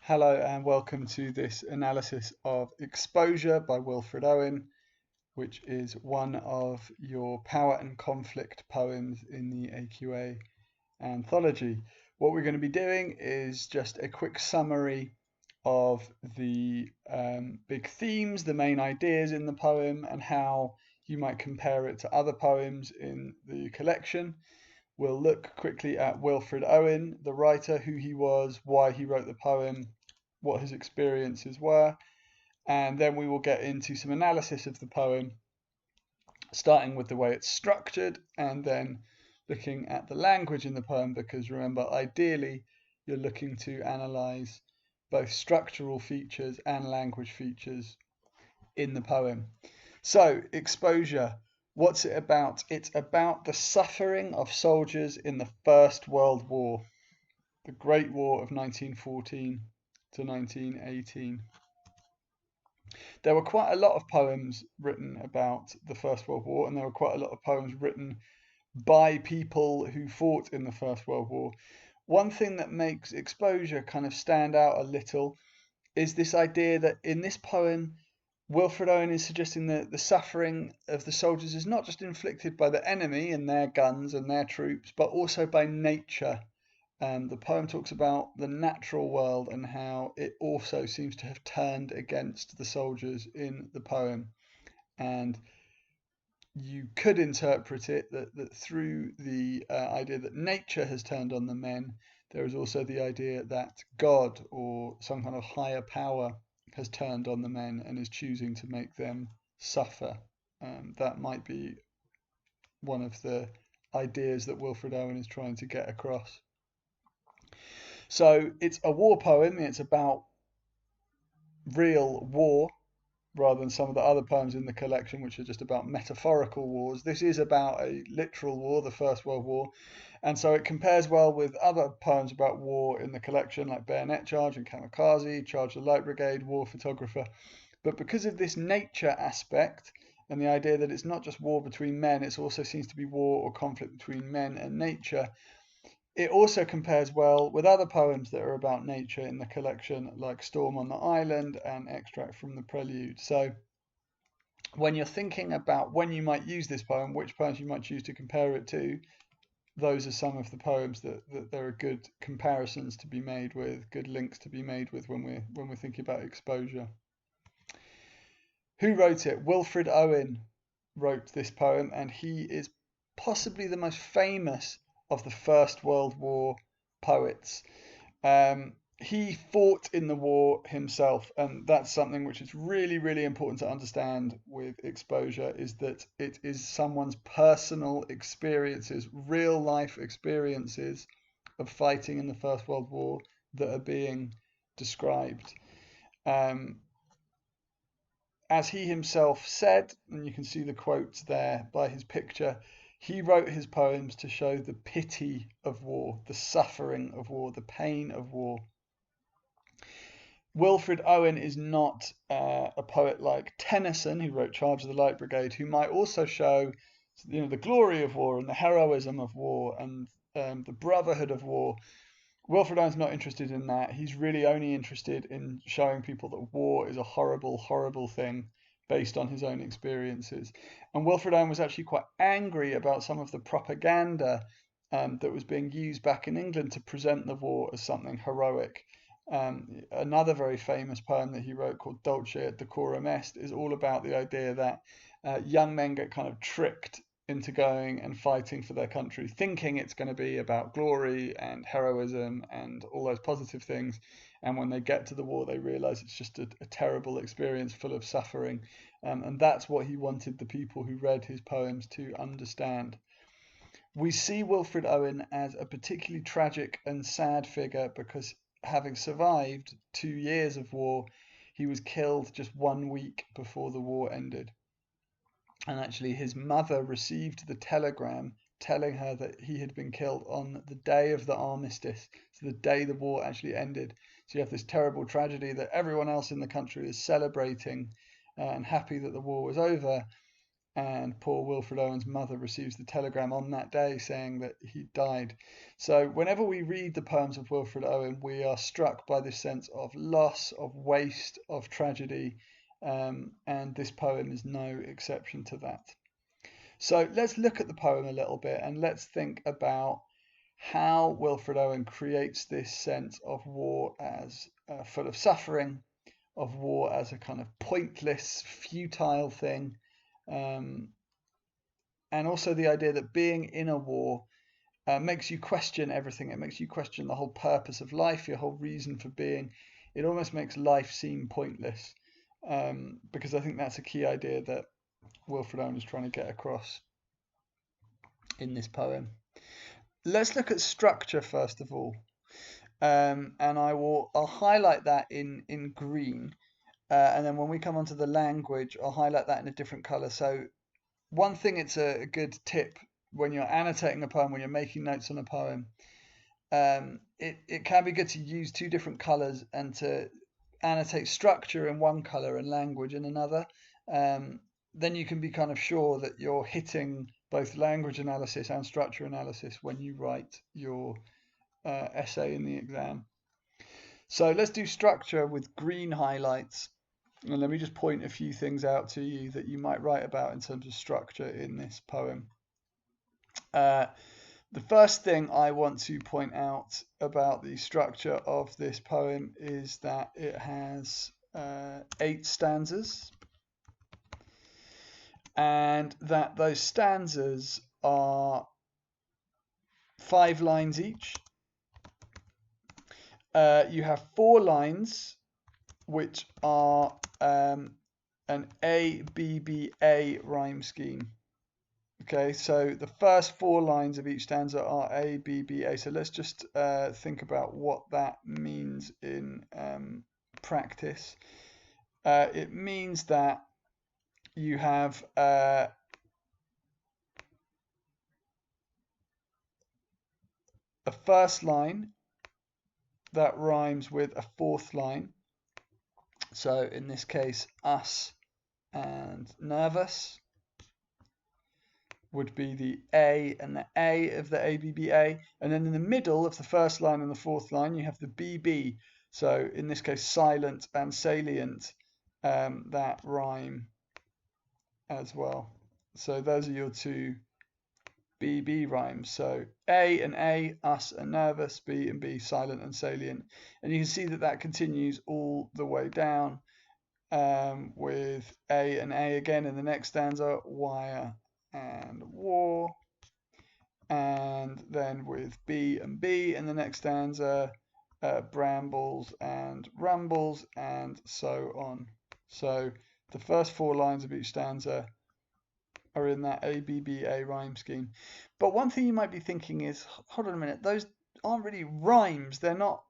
Hello and welcome to this analysis of Exposure by Wilfred Owen, which is one of your power and conflict poems in the AQA anthology. What we're going to be doing is just a quick summary of the big themes, the main ideas in the poem, and how you might compare it to other poems in the collection. We'll look quickly at Wilfred Owen, the writer, who he was, why he wrote the poem, what his experiences were, and then we will get into some analysis of the poem, starting with the way it's structured and then looking at the language in the poem, because remember, ideally, you're looking to analyze both structural features and language features in the poem. So, exposure. What's it about? It's about the suffering of soldiers in the First World War, the Great War of 1914 to 1918. There were quite a lot of poems written about the First World War, and there were quite a lot of poems written by people who fought in the First World War. One thing that makes Exposure kind of stand out a little is this idea that in this poem, Wilfred Owen is suggesting that the suffering of the soldiers is not just inflicted by the enemy and their guns and their troops, but also by nature. The poem talks about the natural world and how it also seems to have turned against the soldiers in the poem. And you could interpret it that through the idea that nature has turned on the men, there is also the idea that God or some kind of higher power has turned on the men and is choosing to make them suffer. That might be one of the ideas that Wilfred Owen is trying to get across. So it's a war poem. It's about real war rather than some of the other poems in the collection, which are just about metaphorical wars. This is about a literal war, the First World War, and so it compares well with other poems about war in the collection, like Bayonet Charge and Kamikaze, Charge the Light Brigade, War Photographer. But because of this nature aspect and the idea that it's not just war between men, it also seems to be war or conflict between men and nature, it also compares well with other poems that are about nature in the collection, like Storm on the Island and Extract from the Prelude. So when you're thinking about when you might use this poem, which poems you might choose to compare it to, those are some of the poems that there are good comparisons to be made with, good links to be made with when we're thinking about exposure. Who wrote it? Wilfred Owen wrote this poem, and he is possibly the most famous of the First World War poets. He fought in the war himself, and that's something which is really, really important to understand with exposure, is that it is someone's personal experiences, real life experiences of fighting in the First World War that are being described. As he himself said, and you can see the quotes there by his picture, he wrote his poems to show the pity of war, the suffering of war, the pain of war. Wilfred Owen is not a poet like Tennyson, who wrote Charge of the Light Brigade, who might also show the glory of war and the heroism of war and the brotherhood of war. Wilfred Owen's not interested in that. He's really only interested in showing people that war is a horrible, horrible thing based on his own experiences. And Wilfred Owen was actually quite angry about some of the propaganda that was being used back in England to present the war as something heroic. Another very famous poem that he wrote called Dulce et Decorum Est is all about the idea that young men get kind of tricked into going and fighting for their country, thinking it's going to be about glory and heroism and all those positive things. And when they get to the war, they realize it's just a terrible experience full of suffering. And that's what he wanted the people who read his poems to understand. We see Wilfred Owen as a particularly tragic and sad figure because, having survived 2 years of war, he was killed just 1 week before the war ended. And actually, his mother received the telegram telling her that he had been killed on the day of the armistice, so the day the war actually ended. So you have this terrible tragedy that everyone else in the country is celebrating and happy that the war was over. and poor Wilfred Owen's mother receives the telegram on that day saying that he died. So whenever we read the poems of Wilfred Owen, we are struck by this sense of loss, of waste, of tragedy, and this poem is no exception to that. So let's look at the poem a little bit and let's think about how Wilfred Owen creates this sense of war as full of suffering, of war as a kind of pointless, futile thing, and also the idea that being in a war makes you question everything. It makes you question the whole purpose of life, your whole reason for being. It almost makes life seem pointless, because I think that's a key idea that Wilfred Owen is trying to get across in this poem. Let's look at structure first of all, and I'll highlight that in green, and then when we come onto the language, I'll highlight that in a different color. So one thing, it's a good tip when you're annotating a poem, when you're making notes on a poem, it can be good to use two different colors and to annotate structure in one color and language in another. Then you can be kind of sure that you're hitting both language analysis and structure analysis when you write your essay in the exam. So let's do structure with green highlights. And let me just point a few things out to you that you might write about in terms of structure in this poem. The first thing I want to point out about the structure of this poem is that it has 8 stanzas, and that those stanzas are 5 lines each. You have 4 lines which are an ABBA rhyme scheme. Okay, so the first 4 lines of each stanza are ABBA. So let's just think about what that means in practice. It means that you have a first line that rhymes with a 4th line. So in this case, us and nervous would be the A and the A of the ABBA. And then in the middle of the first line and the 4th line, you have the BB. So in this case, silent and salient, that rhyme as well. So those are your 2 BB rhymes. So A and A, us and nervous, B and B, silent and salient. And you can see that that continues all the way down, with A and A again in the next stanza, wire and war, and then with B and B in the next stanza, brambles and rumbles, and so on. So the first 4 lines of each stanza are in that ABBA rhyme scheme. But one thing you might be thinking is, hold on a minute, those aren't really rhymes. They're not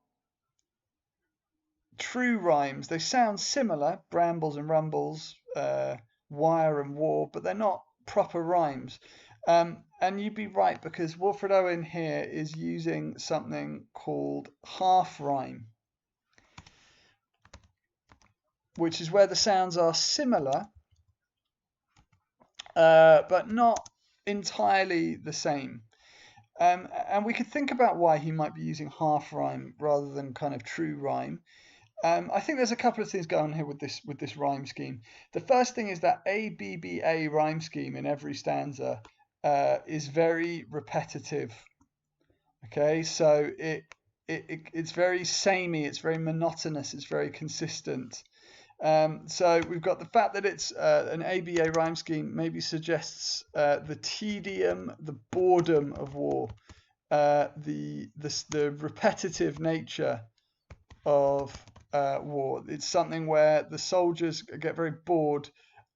true rhymes. They sound similar, brambles and rumbles, wire and war, but they're not proper rhymes. And you'd be right, because Wilfred Owen here is using something called half rhyme, which is where the sounds are similar, but not entirely the same. And we could think about why he might be using half rhyme rather than kind of true rhyme. I think there's a couple of things going on here with this rhyme scheme. The first thing is that ABBA rhyme scheme in every stanza is very repetitive. Okay, so it's very samey, it's very monotonous, it's very consistent. So we've got the fact that it's an ABA rhyme scheme maybe suggests the tedium, the boredom of war, the repetitive nature of war. It's something where the soldiers get very bored.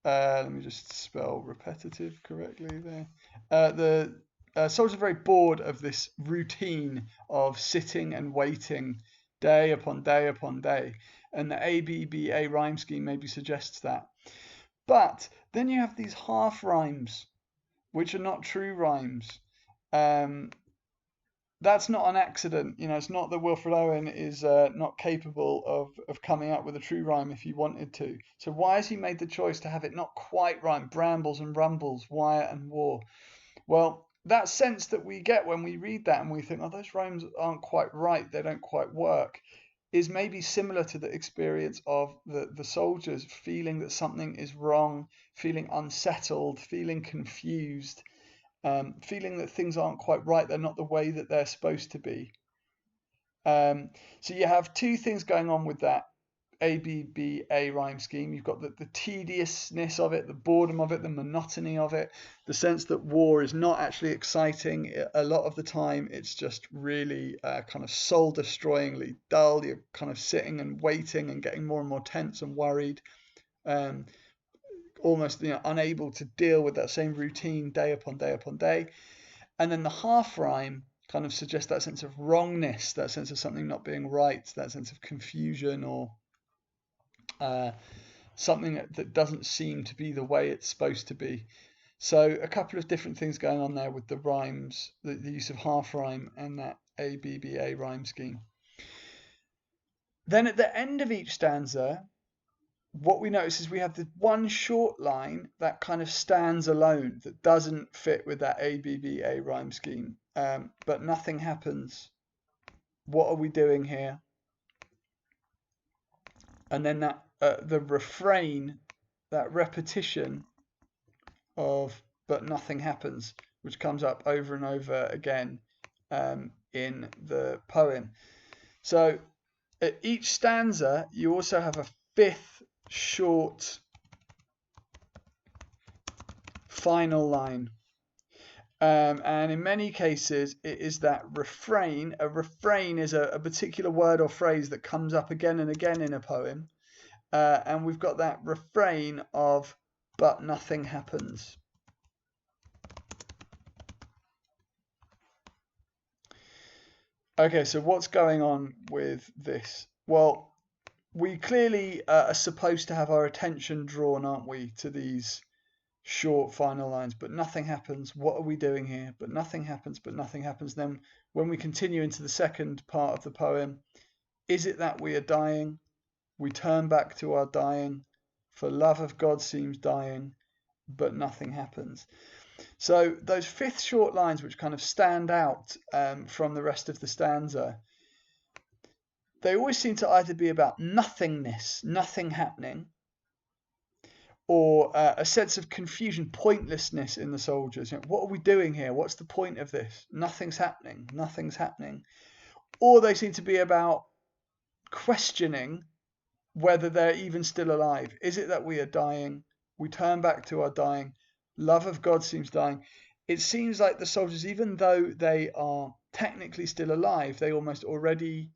Let me just spell repetitive correctly there. The soldiers are very bored of this routine of sitting and waiting day upon day upon day. And the ABBA rhyme scheme maybe suggests that. But then you have these half rhymes, which are not true rhymes. that's not an accident. It's not that Wilfred Owen is not capable of coming up with a true rhyme if he wanted to. So why has he made the choice to have it not quite rhyme? Brambles and rumbles, wire and war. Well, that sense that we get when we read that and we think, oh, those rhymes aren't quite right, they don't quite work, is maybe similar to the experience of the soldiers feeling that something is wrong, feeling unsettled, feeling confused, feeling that things aren't quite right, they're not the way that they're supposed to be. So you have two things going on with that ABBA rhyme scheme. You've got the tediousness of it, the boredom of it, the monotony of it, the sense that war is not actually exciting. A lot of the time, it's just really kind of soul destroyingly dull. You're kind of sitting and waiting and getting more and more tense and worried. Almost unable to deal with that same routine day upon day upon day. And then the half rhyme kind of suggests that sense of wrongness, that sense of something not being right, that sense of confusion or something that doesn't seem to be the way it's supposed to be. So a couple of different things going on there with the rhymes, the use of half rhyme and that ABBA rhyme scheme. Then at the end of each stanza, what we notice is we have the one short line that kind of stands alone, that doesn't fit with that ABBA rhyme scheme. But nothing happens. What are we doing here? And then that the refrain, that repetition of "but nothing happens," which comes up over and over again in the poem. So at each stanza, you also have a fifth short final line. And in many cases, it is that refrain. A refrain is a particular word or phrase that comes up again and again in a poem. And we've got that refrain of "but nothing happens." Okay, so what's going on with this? Well, we clearly are supposed to have our attention drawn, aren't we, to these short final lines, but nothing happens. What are we doing here? But nothing happens, but nothing happens. Then when we continue into the second part of the poem, is it that we are dying? We turn back to our dying, for love of God seems dying, but nothing happens. So those fifth short lines, which kind of stand out from the rest of the stanza, they always seem to either be about nothingness, nothing happening, or a sense of confusion, pointlessness in the soldiers. What are we doing here? What's the point of this? Nothing's happening. Nothing's happening. Or they seem to be about questioning whether they're even still alive. Is it that we are dying? We turn back to our dying. Love of God seems dying. It seems like the soldiers, even though they are technically still alive, they almost already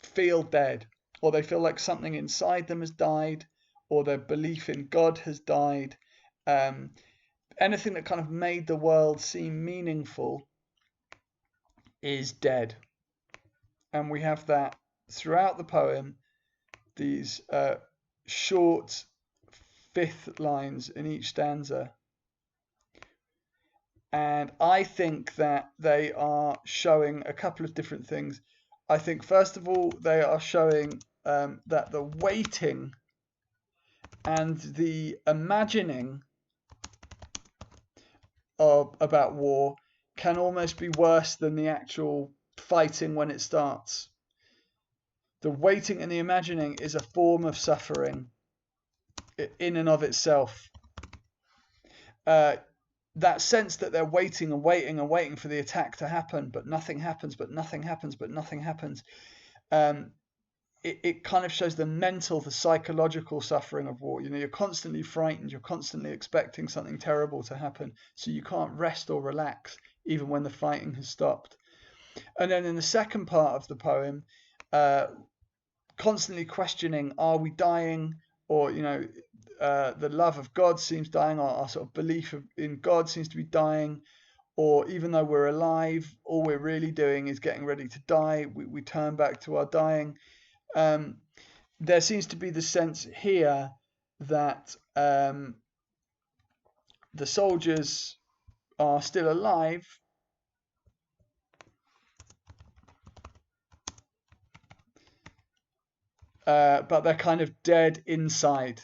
feel dead, or they feel like something inside them has died, or their belief in God has died. Anything that kind of made the world seem meaningful is dead. And we have that throughout the poem, these short fifth lines in each stanza. And I think that they are showing a couple of different things. I think, first of all, they are showing that the waiting and the imagining about war can almost be worse than the actual fighting when it starts. The waiting and the imagining is a form of suffering in and of itself. That sense that they're waiting and waiting and waiting for the attack to happen, but nothing happens, but nothing happens, but nothing happens. It kind of shows the mental, the psychological suffering of war. You're constantly frightened, you're constantly expecting something terrible to happen, so you can't rest or relax even when the fighting has stopped. And then in the second part of the poem, constantly questioning, are we dying? Or, the love of God seems dying, our sort of belief in God seems to be dying, or even though we're alive, all we're really doing is getting ready to die. We turn back to our dying. There seems to be the sense here that the soldiers are still alive, but they're kind of dead inside.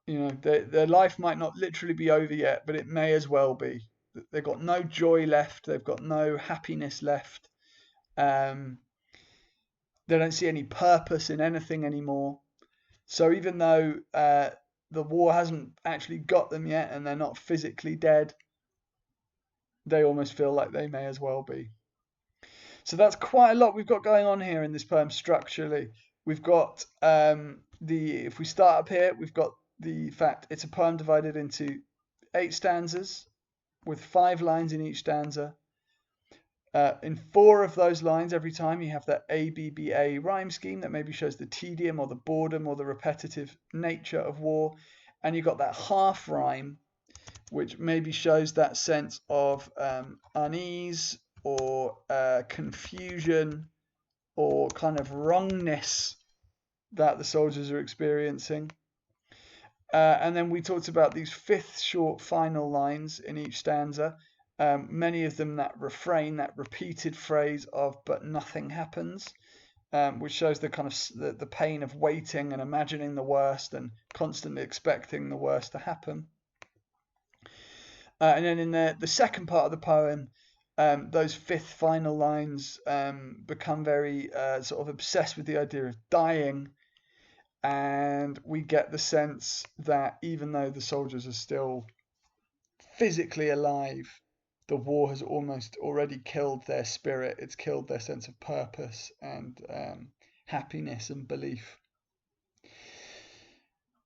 You know, their life might not literally be over yet, but it may as well be. They've got no joy left. They've got no happiness left. Um, they don't see any purpose in anything anymore. So even though the war hasn't actually got them yet and they're not physically dead, they almost feel like they may as well be. So that's quite a lot we've got going on here in this poem structurally. We've got if we start up here, we've got the fact it's a poem divided into 8 stanzas with 5 lines in each stanza. In 4 of those lines, every time you have that ABBA rhyme scheme that maybe shows the tedium or the boredom or the repetitive nature of war. And you've got that half rhyme, which maybe shows that sense of unease or confusion or kind of wrongness that the soldiers are experiencing. And then we talked about these 5th short final lines in each stanza. Many of them that refrain, that repeated phrase of "but nothing happens," which shows the kind of the pain of waiting and imagining the worst and constantly expecting the worst to happen. And then in the second part of the poem, those 5th final lines become very sort of obsessed with the idea of dying. And we get the sense that even though the soldiers are still physically alive, the war has almost already killed their spirit. It's killed their sense of purpose and happiness and belief.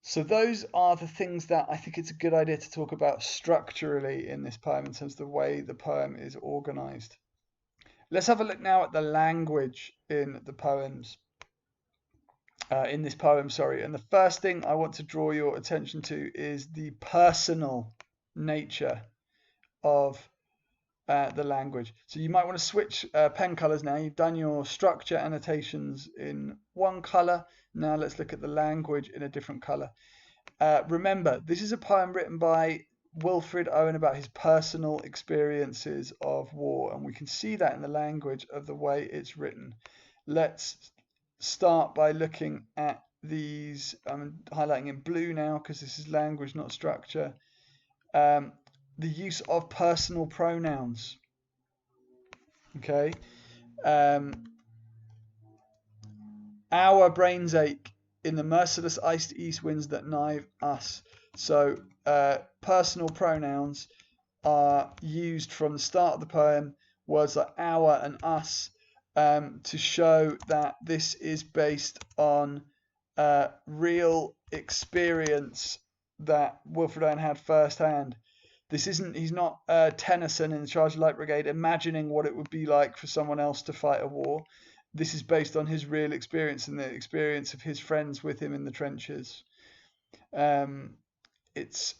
So those are the things that I think it's a good idea to talk about structurally in this poem in terms of the way the poem is organized. Let's have a look now at the language in the poems. In this poem, sorry. And the first thing I want to draw your attention to is the personal nature of the language. So you might want to switch pen colors now. You've done your structure annotations in one color. Now let's look at the language in a different color. Remember, this is a poem written by Wilfred Owen about his personal experiences of war, and we can see that in the language of the way it's written. Let's start by looking at these. I'm highlighting in blue now because this is language, not structure. The use of personal pronouns. Okay. Our brains ache in the merciless iced east winds that knife us. So personal pronouns are used from the start of the poem, words like our and us, to show that this is based on real experience that Wilfred Owen had firsthand. He's not Tennyson in the Charge of Light Brigade imagining what it would be like for someone else to fight a war. This is based on his real experience and the experience of his friends with him in the trenches. It's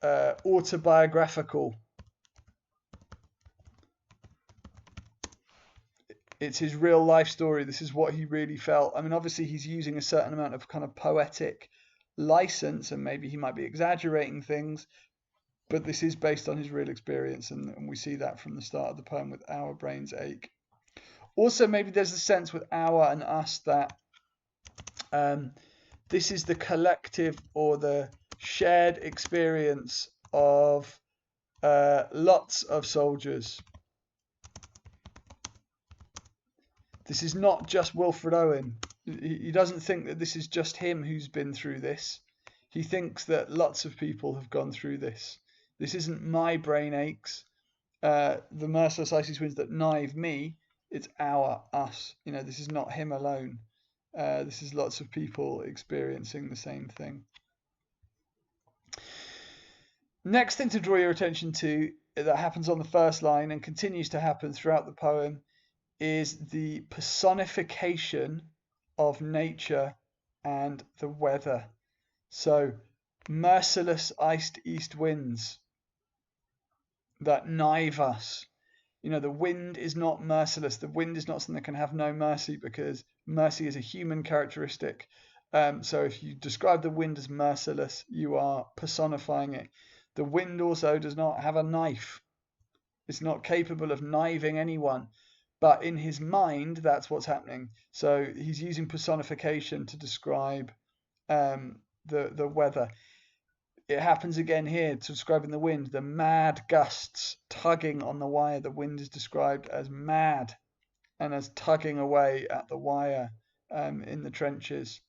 autobiographical. It's his real life story. This is what he really felt. I mean, obviously he's using a certain amount of kind of poetic license and maybe he might be exaggerating things, but this is based on his real experience, and we see that from the start of the poem with our brains ache. Also, maybe there's a sense with our and us that this is the collective or the shared experience of lots of soldiers. This is not just Wilfred Owen. He doesn't think that this is just him who's been through this. He thinks that lots of people have gone through this. This isn't my brain aches, the merciless icy winds that knife me. It's us. You know, this is not him alone. This is lots of people experiencing the same thing. Next thing to draw your attention to that happens on the first line and continues to happen throughout the poem is the personification of nature and the weather. So, merciless iced east winds that knife us. You know, the wind is not merciless. The wind is not something that can have no mercy because mercy is a human characteristic. So if you describe the wind as merciless, you are personifying it. The wind also does not have a knife. It's not capable of knifing anyone. But in his mind, that's what's happening. So he's using personification to describe the weather. It happens again here, describing the wind, the mad gusts tugging on the wire. The wind is described as mad and as tugging away at the wire in the trenches.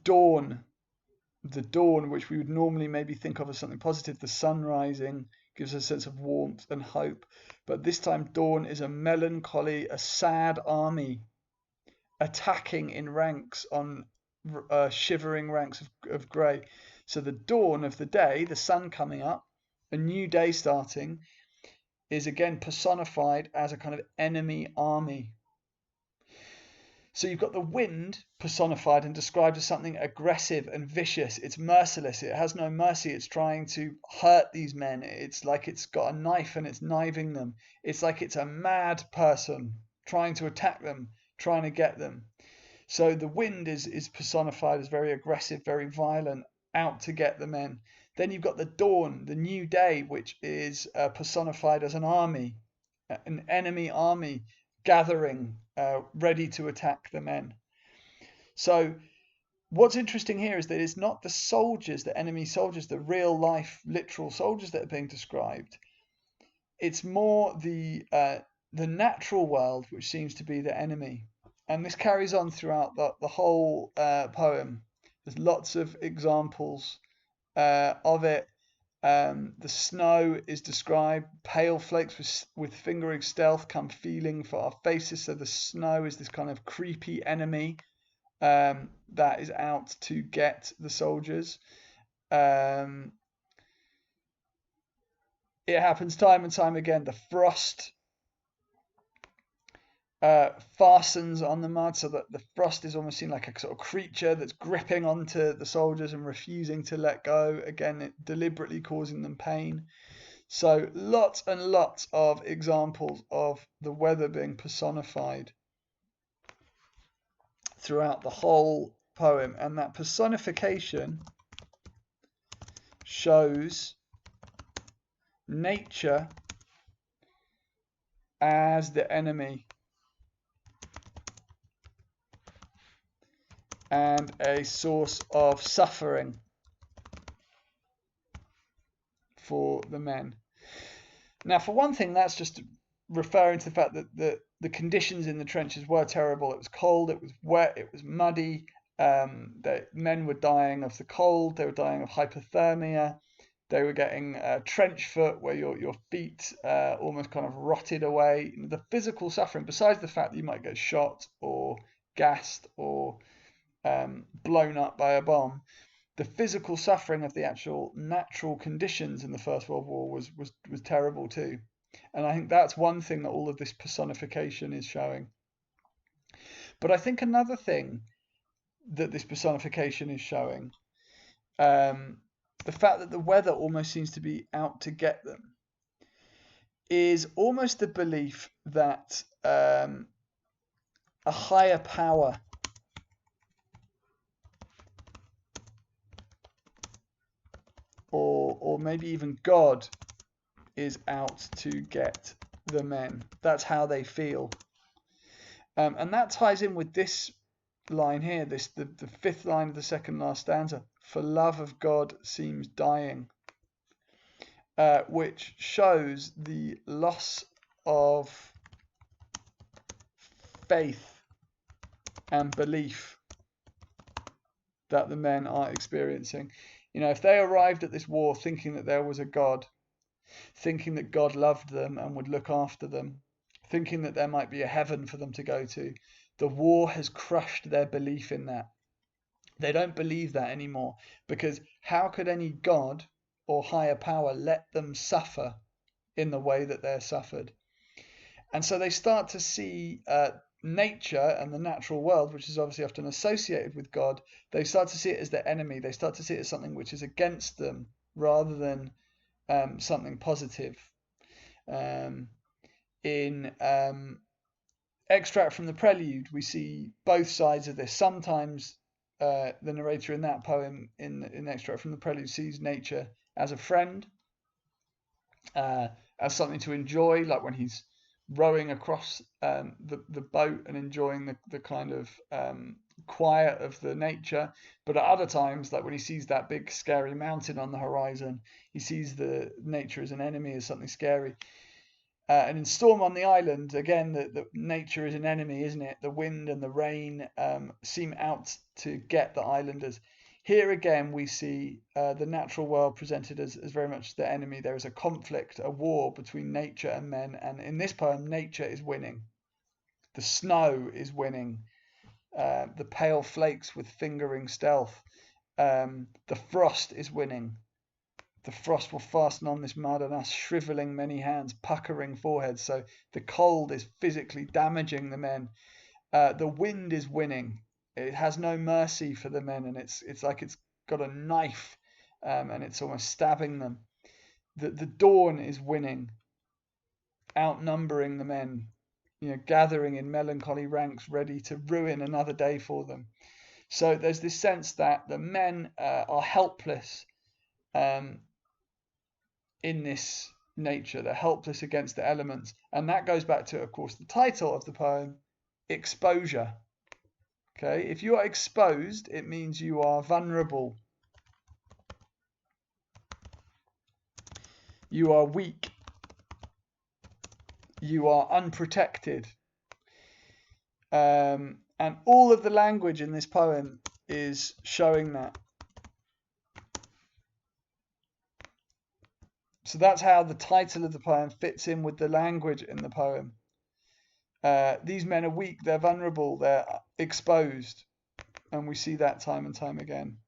Dawn, the dawn, which we would normally maybe think of as something positive, the sun rising, gives a sense of warmth and hope. But this time, dawn is a melancholy, a sad army attacking in ranks on shivering ranks of grey. So the dawn of the day, the sun coming up, a new day starting, is again personified as a kind of enemy army. So you've got the wind personified and described as something aggressive and vicious. It's merciless. It has no mercy. It's trying to hurt these men. It's like it's got a knife and it's knifing them. It's like it's a mad person trying to attack them, trying to get them. So the wind is personified as very aggressive, very violent, out to get the men. Then you've got the dawn, the new day, which is personified as an army, an enemy army gathering, ready to attack the men. So what's interesting here is that it's not the soldiers, the enemy soldiers, the real life, literal soldiers that are being described. It's more the natural world, which seems to be the enemy. And this carries on throughout the whole poem. There's lots of examples of it. The snow is described, pale flakes with fingering stealth come feeling for our faces. So the snow is this kind of creepy enemy that is out to get the soldiers. It happens time and time again. The frost fastens on the mud, so that the frost is almost seen like a sort of creature that's gripping onto the soldiers and refusing to let go. Again, it deliberately causing them pain. So lots and lots of examples of the weather being personified throughout the whole poem, and that personification shows nature as the enemy and a source of suffering for the men. Now, for one thing, that's just referring to the fact that the conditions in the trenches were terrible. It was cold, it was wet, it was muddy. The men were dying of the cold, they were dying of hypothermia. They were getting trench foot, where your feet almost kind of rotted away. The physical suffering, besides the fact that you might get shot or gassed or blown up by a bomb, the physical suffering of the actual natural conditions in the First World War was terrible too. And I think that's one thing that all of this personification is showing. But I think another thing that this personification is showing, the fact that the weather almost seems to be out to get them, is almost the belief that a higher power or maybe even God is out to get the men. That's how they feel. And that ties in with this line here, the fifth line of the second last stanza. For love of God seems dying, which shows the loss of faith and belief that the men are experiencing. You know, if they arrived at this war thinking that there was a God, thinking that God loved them and would look after them, thinking that there might be a heaven for them to go to, the war has crushed their belief in that. They don't believe that anymore, because how could any God or higher power let them suffer in the way that they're suffered? And so they start to see nature and the natural world, which is obviously often associated with God, they start to see it as their enemy. They start to see it as something which is against them rather than something positive. In extract from the prelude, we see both sides of this. Sometimes the narrator in that poem, in extract from the prelude, sees nature as a friend, as something to enjoy, like when he's rowing across the boat and enjoying the kind of quiet of the nature. But at other times, like when he sees that big scary mountain on the horizon, he sees the nature as an enemy, as something scary. And in Storm on the Island, again, the nature is an enemy, isn't it? The wind and the rain seem out to get the islanders. Here again, we see the natural world presented as very much the enemy. There is a conflict, a war between nature and men. And in this poem, nature is winning. The snow is winning. The pale flakes with fingering stealth. The frost is winning. The frost will fasten on this mud and us, shriveling many hands, puckering foreheads. So the cold is physically damaging the men. The wind is winning. It has no mercy for the men, and it's like it's got a knife, and it's almost stabbing them. The dawn is winning, outnumbering the men, gathering in melancholy ranks, ready to ruin another day for them. So there's this sense that the men are helpless in this nature. They're helpless against the elements. And that goes back to, of course, the title of the poem, Exposure. Okay, if you are exposed, it means you are vulnerable. You are weak. You are unprotected. And all of the language in this poem is showing that. So that's how the title of the poem fits in with the language in the poem. These men are weak, they're vulnerable, they're exposed. And we see that time and time again.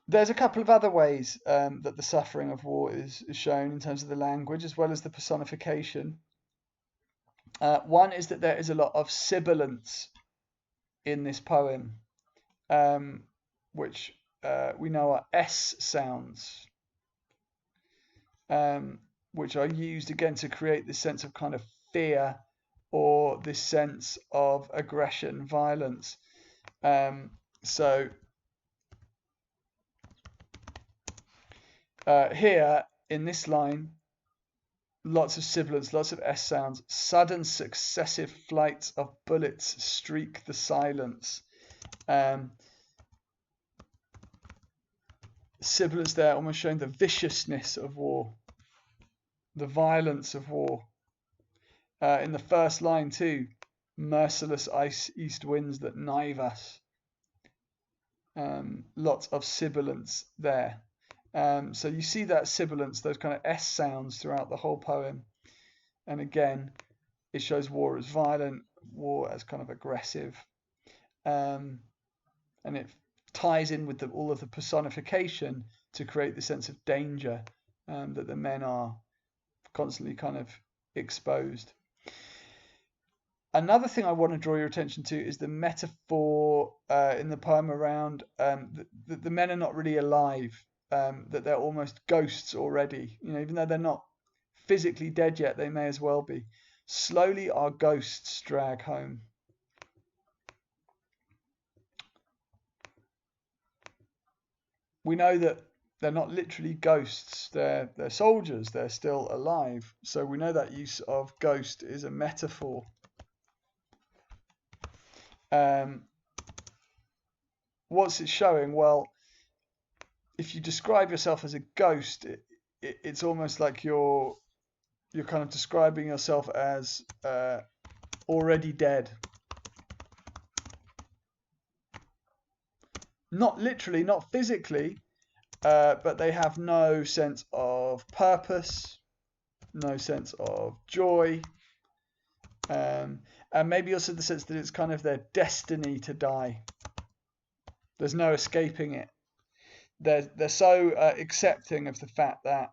There's a couple of other ways that the suffering of war is shown in terms of the language, as well as the personification. One is that there is a lot of sibilants in this poem, which we know are S sounds, which are used again to create this sense of kind of fear or this sense of aggression, violence. So here in this line, lots of sibilants, lots of S sounds. Sudden successive flights of bullets streak the silence. Sibilants there almost showing the viciousness of war, the violence of war. In the first line too, merciless ice east winds that knife us. Lots of sibilants there. So you see that sibilants, those kind of S sounds throughout the whole poem. And again, it shows war as violent, war as kind of aggressive. And it ties in with all of the personification to create the sense of danger that the men are constantly kind of exposed. Another thing I want to draw your attention to is the metaphor in the poem around the men are not really alive, that they're almost ghosts already. Even though they're not physically dead yet, they may as well be. Slowly our ghosts drag home. We know that they're not literally ghosts, they're soldiers, they're still alive. So we know that use of ghost is a metaphor. What's it showing? Well, if you describe yourself as a ghost, it's almost like you're kind of describing yourself as already dead. Not literally, not physically, but they have no sense of purpose, no sense of joy, and maybe also the sense that it's kind of their destiny to die. There's no escaping it. They're so accepting of the fact that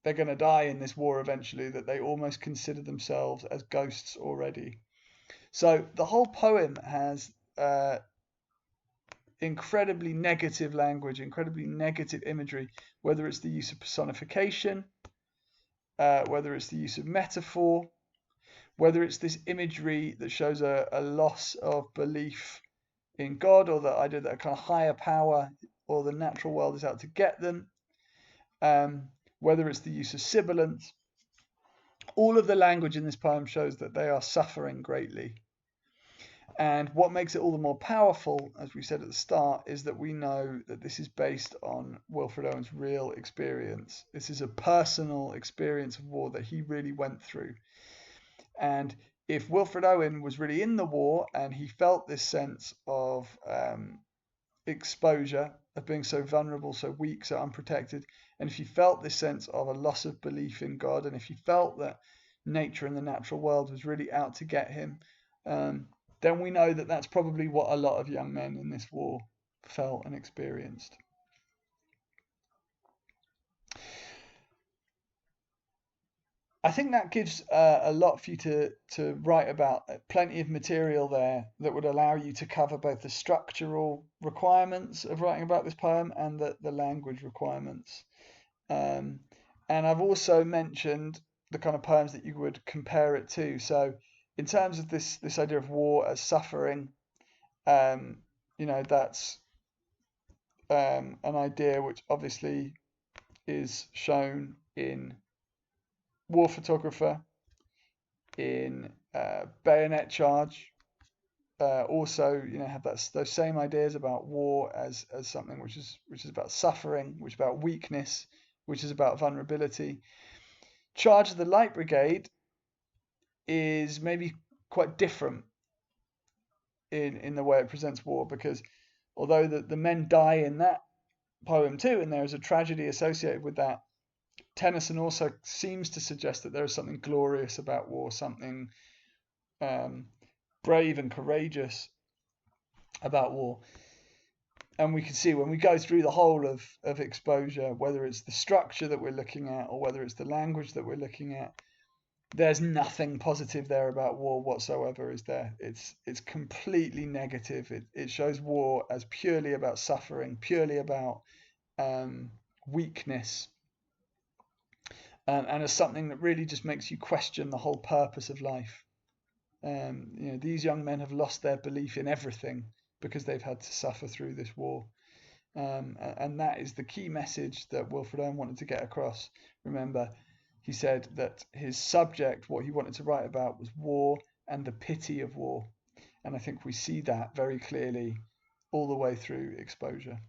they're going to die in this war eventually that they almost consider themselves as ghosts already. So the whole poem has incredibly negative language, incredibly negative imagery, whether it's the use of personification, whether it's the use of metaphor, whether it's this imagery that shows a loss of belief in God, or the idea that a kind of higher power or the natural world is out to get them, whether it's the use of sibilants. All of the language in this poem shows that they are suffering greatly. And what makes it all the more powerful, as we said at the start, is that we know that this is based on Wilfred Owen's real experience. This is a personal experience of war that he really went through. And if Wilfred Owen was really in the war and he felt this sense of exposure, of being so vulnerable, so weak, so unprotected, and if he felt this sense of a loss of belief in God, and if he felt that nature and the natural world was really out to get him, then we know that that's probably what a lot of young men in this war felt and experienced. I think that gives a lot for you to write about. Plenty of material there that would allow you to cover both the structural requirements of writing about this poem and the language requirements. And I've also mentioned the kind of poems that you would compare it to. So in terms of this idea of war as suffering, that's an idea which obviously is shown in War Photographer, in Bayonet Charge. Also, have those same ideas about war as something which is about suffering, which is about weakness, which is about vulnerability. Charge of the Light Brigade is maybe quite different in the way it presents war, because although the men die in that poem too, and there is a tragedy associated with that, Tennyson also seems to suggest that there is something glorious about war, something brave and courageous about war. And we can see when we go through the whole of Exposure, whether it's the structure that we're looking at or whether it's the language that we're looking at, there's nothing positive there about war whatsoever, is there? It's completely negative. It shows war as purely about suffering, purely about weakness, and as something that really just makes you question the whole purpose of life. These young men have lost their belief in everything because they've had to suffer through this war. And that is the key message that Wilfred Owen wanted to get across. Remember, he said that his subject, what he wanted to write about, was war and the pity of war. And I think we see that very clearly all the way through Exposure.